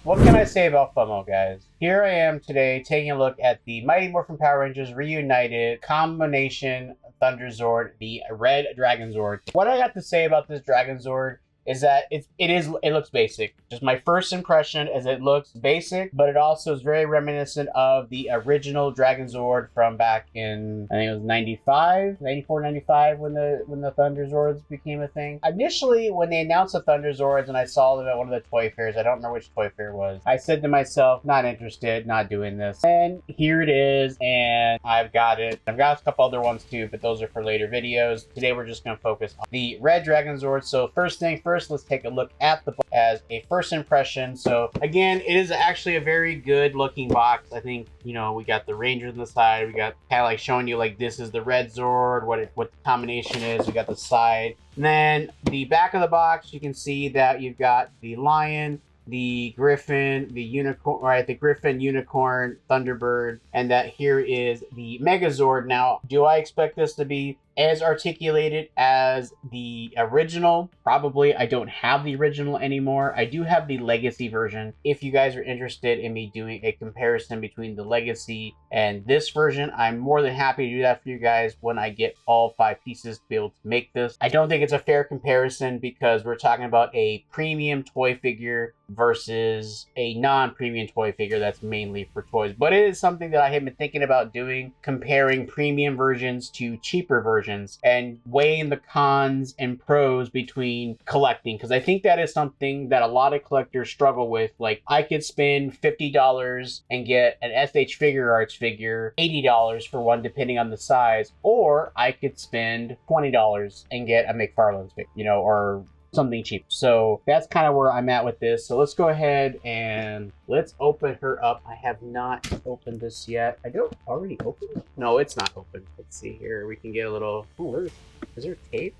What can I say about FOMO, guys? Here I am today taking a look at the Mighty Morphin Power Rangers Reunited combination Thunderzord, the Red Dragonzord. What I got to say about this Dragonzord is that it looks basic. Just my first impression is it looks basic, but it also is very reminiscent of the original Dragonzord from back in, I think it was 95, 94, 95 when the Thunderzords became a thing. Initially, when they announced the Thunderzords and I saw them at one of the toy fairs, I don't remember which toy fair it was, I said to myself, not interested, not doing this. And here it is, and I've got it. I've got a couple other ones too, but those are for later videos. Today we're just going to focus on the Red Dragonzord. So first thing first, let's take a look at the box as a first impression. So again, it is actually a very good looking box. I think, you know, we got the Rangers on the side. We got kind of like showing you like this is the Red Zord, what the combination is. We got the side. And then the back of the box, you can see that you've got the lion, the griffin, the unicorn, right? The griffin, unicorn, thunderbird, and that here is the Megazord. Now, do I expect this to be as articulated as the original? Probably. I don't have the original anymore. I do have the legacy version. If you guys are interested in me doing a comparison between the legacy and this version, I'm more than happy to do that for you guys when I get all 5 pieces to be able to make this. I don't think it's a fair comparison because we're talking about a premium toy figure versus a non-premium toy figure that's mainly for toys. But it is something that I have been thinking about doing, comparing premium versions to cheaper versions and weighing the cons and pros between collecting, because I think that is something that a lot of collectors struggle with. Like, I could spend $50 and get an SH Figure Arts figure, $80 for one depending on the size, or I could spend $20 and get a McFarlane's figure, you know, or something cheap. So that's kind of where I'm at with this. So let's go ahead and let's open her up. I have not opened this yet. I don't already open it? No, it's not open. Let's see here. We can get a little, oh, is there tape?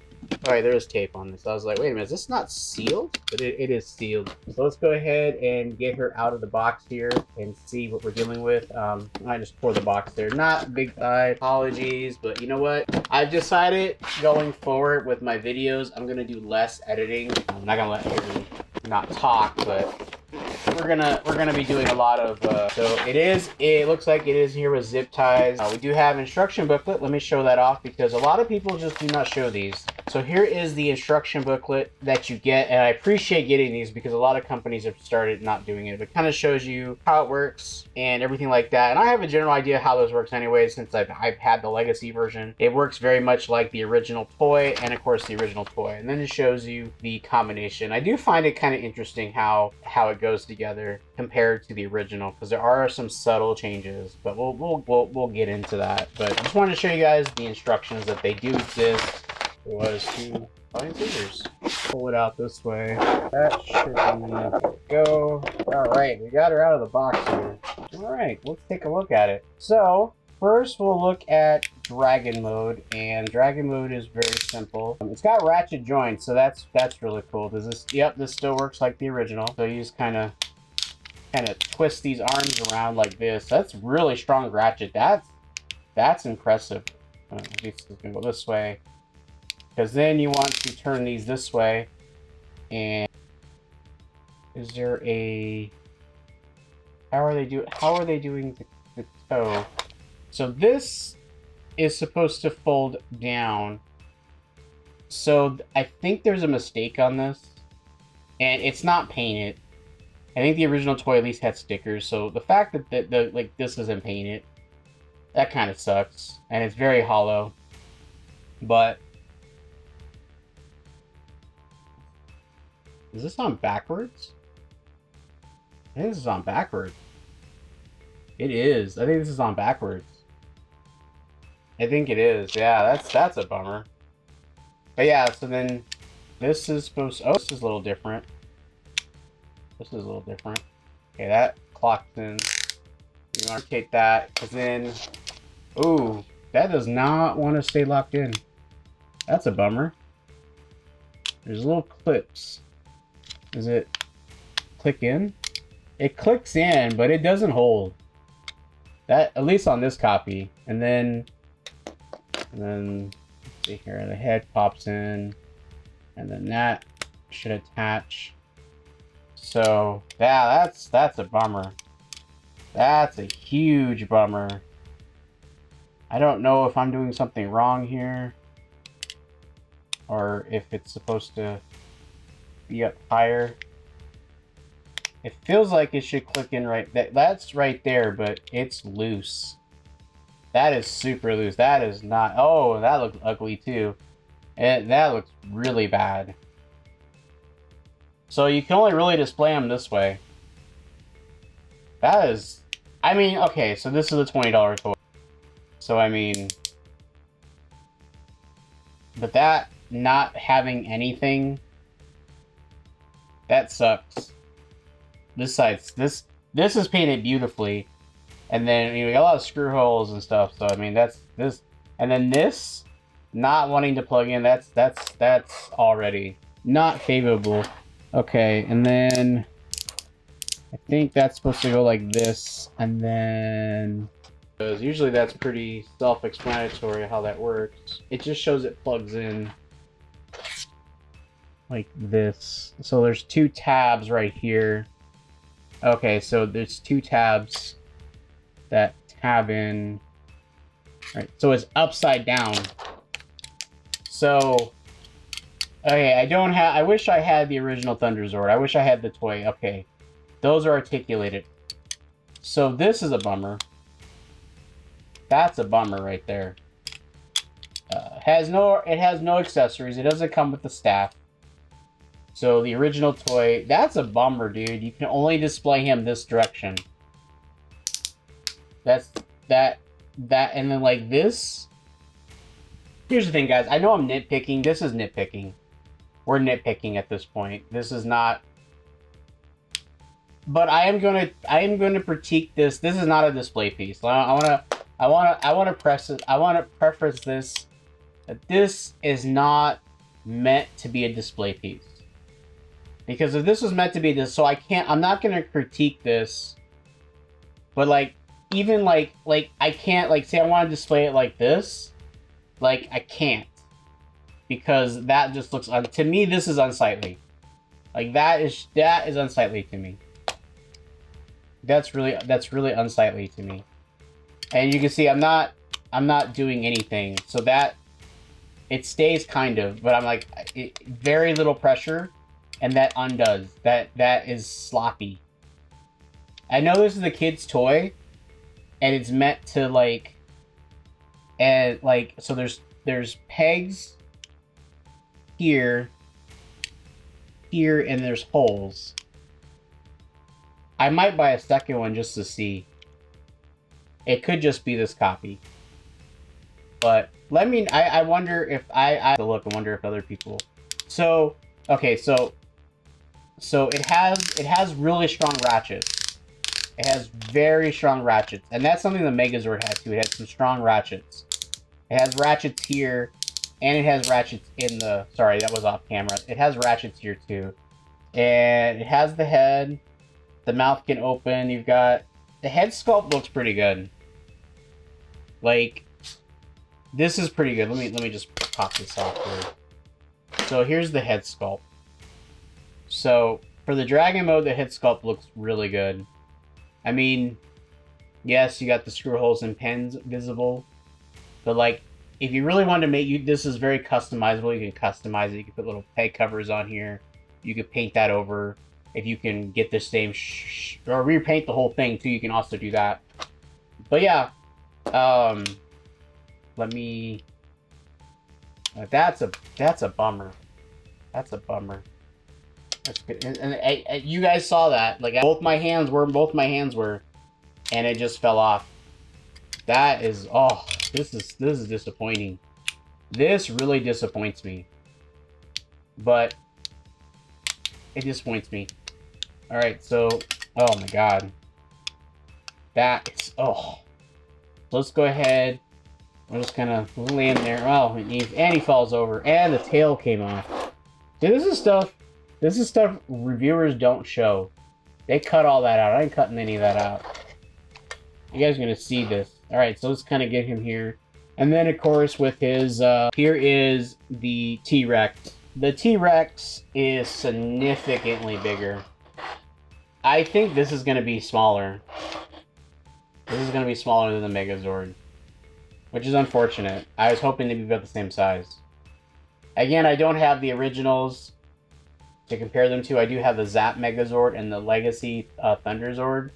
All right, there's tape on this. I was like, wait a minute, is this not sealed? But it is sealed. So let's go ahead and get her out of the box here and see what we're dealing with. I just pour the box there. Not big apologies, but you know what? I've decided going forward with my videos, I'm gonna do less editing. I'm not gonna let her not talk, but we're gonna be doing a lot of so it looks like it is here with zip ties. We do have instruction booklet. Let me show that off because a lot of people just do not show these. So here is the instruction booklet that you get, and I appreciate getting these because a lot of companies have started not doing it. It kind of shows you how it works and everything like that. And I have a general idea how this works anyway, since I've had the legacy version. It works very much like the original toy and of course the original toy. And then it shows you the combination. I do find it kind of interesting how it goes together compared to the original, because there are some subtle changes, but we'll get into that. But I just wanted to show you guys the instructions that they do exist. It was to find scissors. Pull it out this way. That should be go. All right, we got her out of the box here. All right, let's take a look at it. So first we'll look at Dragon Mode, and Dragon Mode is very simple. It's got ratchet joints, so that's really cool. Does this? Yep, this still works like the original. So you just kind of twist these arms around like this. That's really strong ratchet. That's impressive. At least it's gonna go this way, because then you want to turn these this way. And is there a? How are they doing the toe? So this is supposed to fold down. So I think there's a mistake on this, and it's not painted. I think the original toy at least had stickers, so the fact that this isn't painted, that kind of sucks, and it's very hollow. But is this on backwards? I think this is on backwards. It is. I think this is on backwards. I think it is. Yeah, that's a bummer. But yeah, so then this is supposed to, oh, this is a little different. This is a little different. Okay, that clocks in. You want to rotate that, because then, ooh, that does not want to stay locked in. That's a bummer. There's little clips. Does it click in? It clicks in, but it doesn't hold. That, at least on this copy. And then let's see here, the head pops in, and then that should attach. So, yeah, that's a bummer. That's a huge bummer. I don't know if I'm doing something wrong here, or if it's supposed to be up higher. It feels like it should click in right. That's right there, but it's loose. That is super loose. That is not. Oh, that looks ugly too. And that looks really bad. So you can only really display them this way. That is... I mean, okay, so this is a $20 toy. So, I mean... But that not having anything... That sucks. This side's... This is painted beautifully. And then, you know, we got a lot of screw holes and stuff. So, I mean, that's... This... And then this... Not wanting to plug in, that's already not favorable. Okay, and then I think that's supposed to go like this, and then because usually that's pretty self-explanatory how that works. It just shows it plugs in like this. So there's two tabs right here. Okay, so there's two tabs that tab in. All right, so it's upside down. So, okay, I wish I had the original Thunderzord. I wish I had the toy. Okay, those are articulated. So this is a bummer. That's a bummer right there. It has no accessories. It doesn't come with the staff. So the original toy, that's a bummer, dude. You can only display him this direction. That's that, and then like this. Here's the thing, guys. I know I'm nitpicking. This is nitpicking. We're nitpicking at this point. This is not... But I am gonna critique this. This is not a display piece. I wanna preface this that this is not meant to be a display piece. Because if this was meant to be this, so I'm not gonna critique this. But like, even like I can't like say I want to display it like this. Like, I can't. Because that just looks... to me, this is unsightly. Like, that is unsightly to me. That's really unsightly to me. And you can see I'm not doing anything. So that... It stays kind of, but I'm like... very little pressure, and that undoes. That is sloppy. I know this is a kid's toy, and it's meant to, like... And like, so there's pegs here, and there's holes. I might buy a second one just to see. It could just be this copy. But I wonder if I look and wonder if other people. So, okay, so it has really strong ratchets. It has very strong ratchets. And that's something the Megazord has too. It has some strong ratchets. It has ratchets here. And it has ratchets in the... Sorry, that was off camera. It has ratchets here too. And it has the head. The mouth can open. You've got... The head sculpt looks pretty good. Like... This is pretty good. Let me just pop this off here. So here's the head sculpt. So for the Dragon mode, the head sculpt looks really good. I mean, yes, you got the screw holes and pins visible, but like, if you really want to make this is very customizable. You can customize it. You can put little peg covers on here. You could paint that over. If you can get the same or repaint the whole thing too, you can also do that. But yeah, let me. That's a bummer. That's a bummer. That's good. And you guys saw that. Like, both my hands were, and it just fell off. That is, oh, this is disappointing. This really disappoints me. But it disappoints me. All right, so, oh my God, that is, oh. So let's go ahead. We're just gonna land there. Oh, and he falls over, and the tail came off. See, this is stuff reviewers don't show. They cut all that out. I ain't cutting any of that out. You guys are gonna see this. All right, so let's kind of get him here, and then of course with his here is the T-Rex. The T-Rex is significantly bigger. I think this is going to be smaller. This is going to be smaller than the Megazord, which is unfortunate. I was hoping to be about the same size. Again, I don't have the originals to compare them to. I do have the Zap Megazord and the Legacy Thunderzord.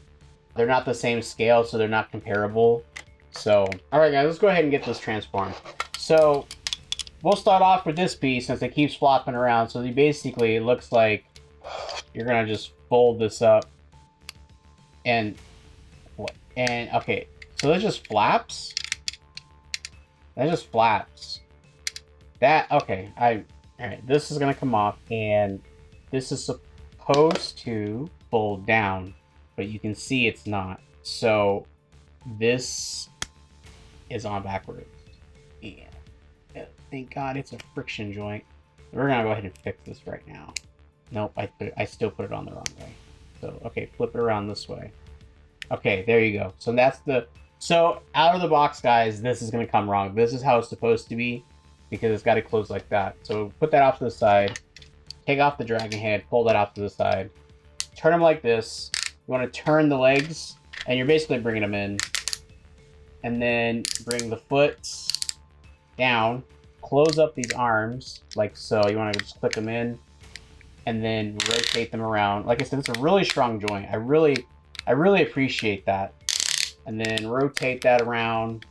They're not the same scale, so they're not comparable. So, alright guys, let's go ahead and get this transformed. So, we'll start off with this piece since it keeps flopping around. So basically, it looks like you're going to just fold this up. And okay, so that just flaps? That just flaps. Okay, alright, this is going to come off, and this is supposed to fold down, but you can see it's not. So, this is on backwards. Yeah. Thank God it's a friction joint. We're going to go ahead and fix this right now. Nope, I still put it on the wrong way. So, okay, flip it around this way. Okay, there you go. So that's so out of the box, guys, this is going to come wrong. This is how it's supposed to be because it's got to close like that. So put that off to the side. Take off the dragon head, pull that off to the side. Turn them like this. You want to turn the legs, and you're basically bringing them in. And then bring the foot down. Close up these arms like so. You want to just click them in and then rotate them around. Like I said, it's a really strong joint. I really appreciate that. And then rotate that around,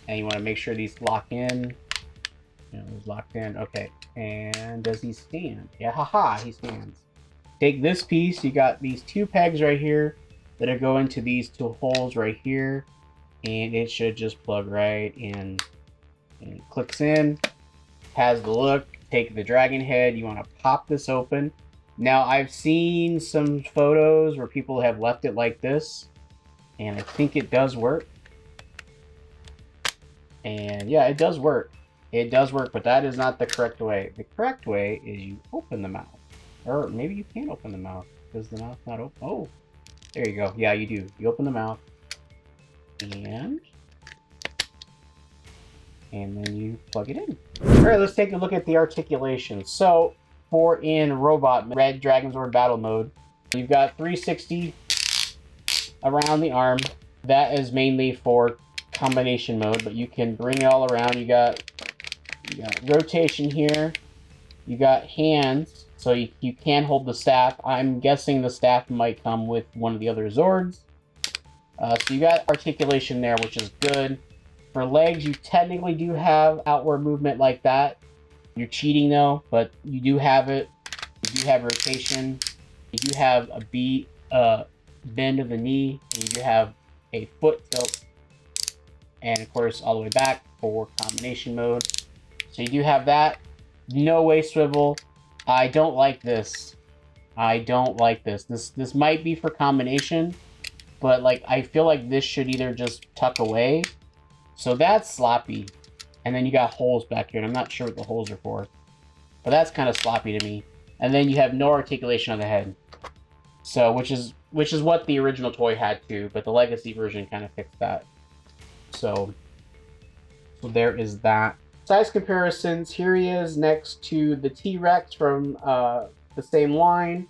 and you want to make sure these lock in. You know, it's locked in. Okay. And does he stand? Yeah, haha, he stands. Take this piece. You got these two pegs right here that are going to these two holes right here, and it should just plug right in. And it clicks in, has the look. Take the dragon head, you want to pop this open. Now, I've seen some photos where people have left it like this, and I think it does work. And yeah, it does work. It does work, but that is not the correct way. The correct way is you open the mouth. Or maybe you can't open the mouth. Does the mouth not open? Oh, there you go. Yeah, you do. You open the mouth, and then you plug it in. All right, let's take a look at the articulation. So, for in robot Red Dragonzord battle mode, you've got 360 around the arm. That is mainly for combination mode, but you can bring it all around. You got rotation here. You got hands, so you can hold the staff. I'm guessing the staff might come with one of the other Zords. So you got articulation there, which is good. For legs, you technically do have outward movement like that. You're cheating though, but you do have it. You do have rotation. You do have a bend of the knee. And you do have a foot tilt. And of course, all the way back for combination mode. So you do have that. No way swivel. I don't like this. I don't like this. This might be for combination, but like I feel like this should either just tuck away. So that's sloppy. And then you got holes back here, and I'm not sure what the holes are for. But that's kind of sloppy to me. And then you have no articulation on the head. So, which is what the original toy had too, but the Legacy version kind of fixed that. So there is that. Size comparisons, here he is next to the T-Rex from the same line.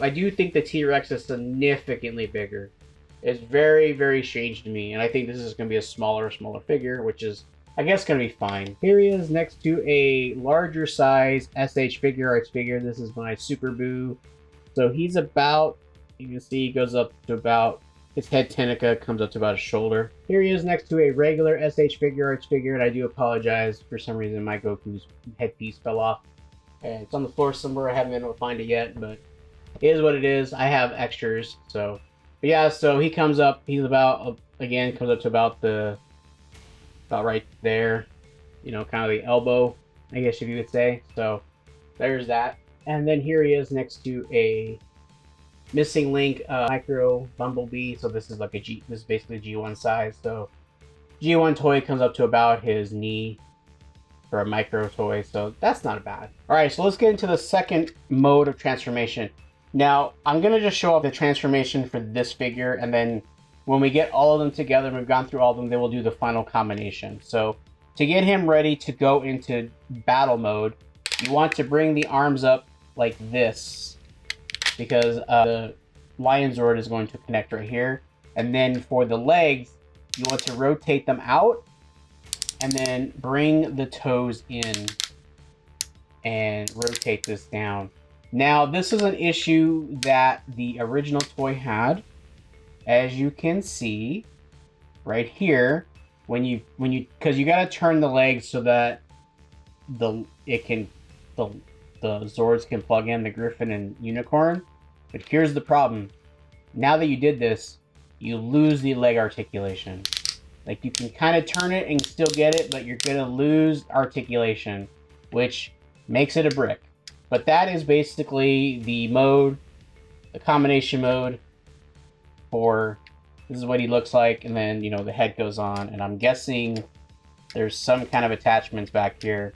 I do think the T-Rex is significantly bigger. It's very, very strange to me, and I think this is going to be a smaller figure, which is, I guess, going to be fine. Here he is next to a larger size SH Figure Arts figure. This is my Super Boo. So he's about, you can see he goes up to about, his head tenica comes up to about his shoulder. Here he is next to a regular SH Figure Arts figure, and I do apologize. For some reason, my Goku's headpiece fell off. And it's on the floor somewhere. I haven't been able to find it yet, but it is what it is. I have extras, so... But yeah, so he comes up, he's about, again, comes up to about right there, you know, kind of the elbow, I guess if you could say. So there's that. And then here he is next to a Missing Link Micro Bumblebee. So this is like this is basically G1 size. So G1 toy comes up to about his knee for a micro toy. So that's not bad. All right, so let's get into the second mode of transformation. Now, I'm going to just show off the transformation for this figure, and then when we get all of them together and we've gone through all of them, then we'll do the final combination. So, to get him ready to go into battle mode, you want to bring the arms up like this, because the Lion Zord is going to connect right here. And then for the legs, you want to rotate them out and then bring the toes in and rotate this down. Now, this is an issue that the original toy had. As you can see right here, because you got to turn the legs so that the Zords can plug in the Griffin and Unicorn. But here's the problem. Now that you did this, you lose the leg articulation. Like, you can kind of turn it and still get it, but you're going to lose articulation, which makes it a brick. But that is basically the mode, the combination mode for, this is what he looks like, and then, you know, the head goes on, and I'm guessing there's some kind of attachments back here.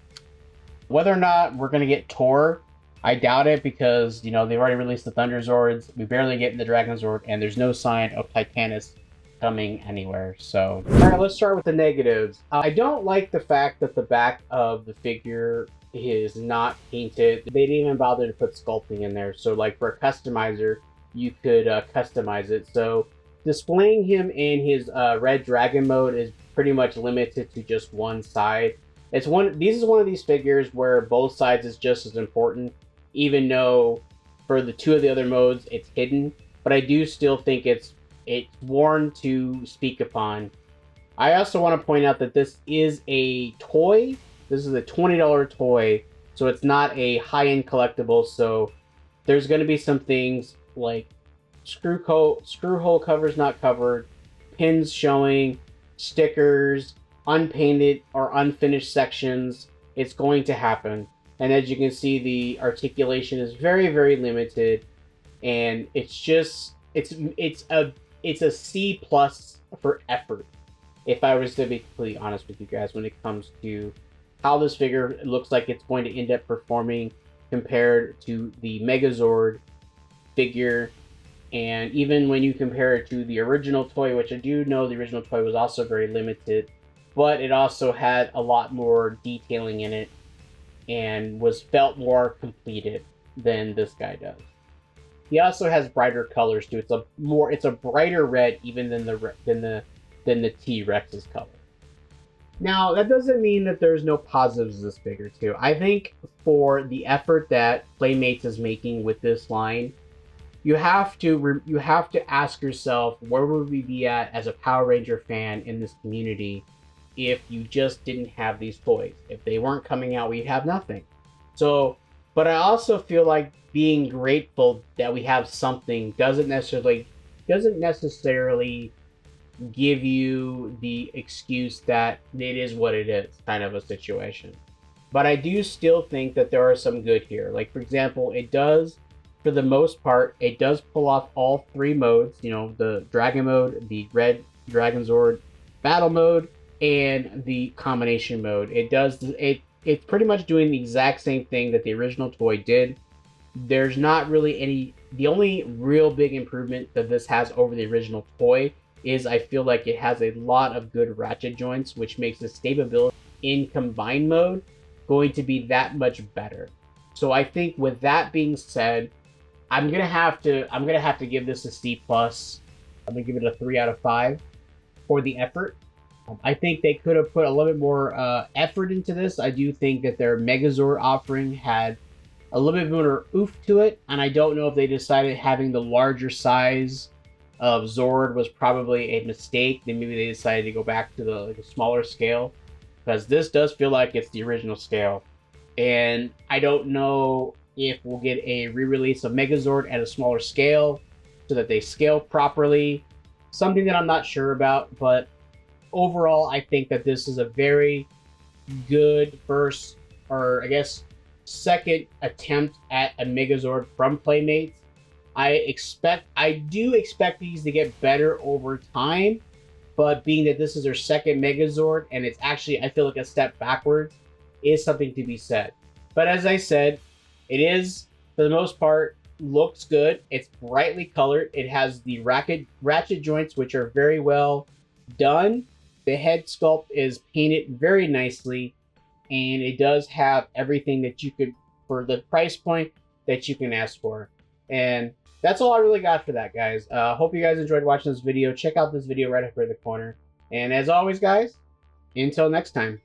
Whether or not we're going to get Tor, I doubt it, because, you know, they've already released the Thunderzords. We barely get the Dragonzord, and there's no sign of Titanus coming anywhere. So, all right, let's start with the negatives. I don't like the fact that the back of the figure is not painted. They didn't even bother to put sculpting in there. So, like, for a customizer, you could customize it. So, displaying him in his red dragon mode is pretty much limited to just one side. This is one of these figures where both sides is just as important, even though for the two of the other modes it's hidden. But I do still think it's worn to speak upon. I also want to point out that this is a toy. This is a $20 toy, so it's not a high-end collectible. So there's going to be some things like screw hole covers not covered, pins showing, stickers, unpainted or unfinished sections. It's going to happen. And as you can see, the articulation is very, very limited, and it's just it's a C plus for effort, if I was to be completely honest with you guys, when it comes to how this figure looks like it's going to end up performing compared to the Megazord figure. And even when you compare it to the original toy, which I do know the original toy was also very limited, but it also had a lot more detailing in it and felt more completed than this guy does. He also has brighter colors too. It's a brighter red even than the T-Rex's color. Now, that doesn't mean that there's no positives of this figure too. I think for the effort that Playmates is making with this line, you have to ask yourself, where would we be at as a Power Ranger fan in this community if you just didn't have these toys? If they weren't coming out, we'd have nothing. So, but I also feel like being grateful that we have something doesn't necessarily give you the excuse that it is what it is, kind of a situation. But I do still think that there are some good here. Like, for example, it does, for the most part, it does pull off all three modes. You know, the Dragon mode, the Red Dragonzord Battle mode, and the combination mode. It's pretty much doing the exact same thing that the original toy did. There's not really the only real big improvement that this has over the original toy is I feel like it has a lot of good ratchet joints, which makes the stability in combined mode going to be that much better. So I think with that being said, I'm gonna have to give this a C+. I'm gonna give it a 3 out of 5 for the effort. I think they could have put a little bit more effort into this. I do think that their Megazord offering had a little bit more oomph to it, and I don't know if they decided having the larger size of Zord was probably a mistake. Then maybe they decided to go back to the smaller scale, because this does feel like it's the original scale. And I don't know if we'll get a re-release of Megazord at a smaller scale so that they scale properly. Something that I'm not sure about, but overall, I think that this is a very good first, or I guess second attempt at a Megazord from Playmates. I do expect these to get better over time, but being that this is their second Megazord and it's actually, I feel like, a step backwards, is something to be said. But as I said, it is, for the most part, looks good. It's brightly colored. It has the ratchet joints, which are very well done. The head sculpt is painted very nicely, and it does have everything that you could, for the price point, that you can ask for. And that's all I really got for that, guys. Hope you guys enjoyed watching this video. Check out this video right up here in the corner. And as always, guys, until next time.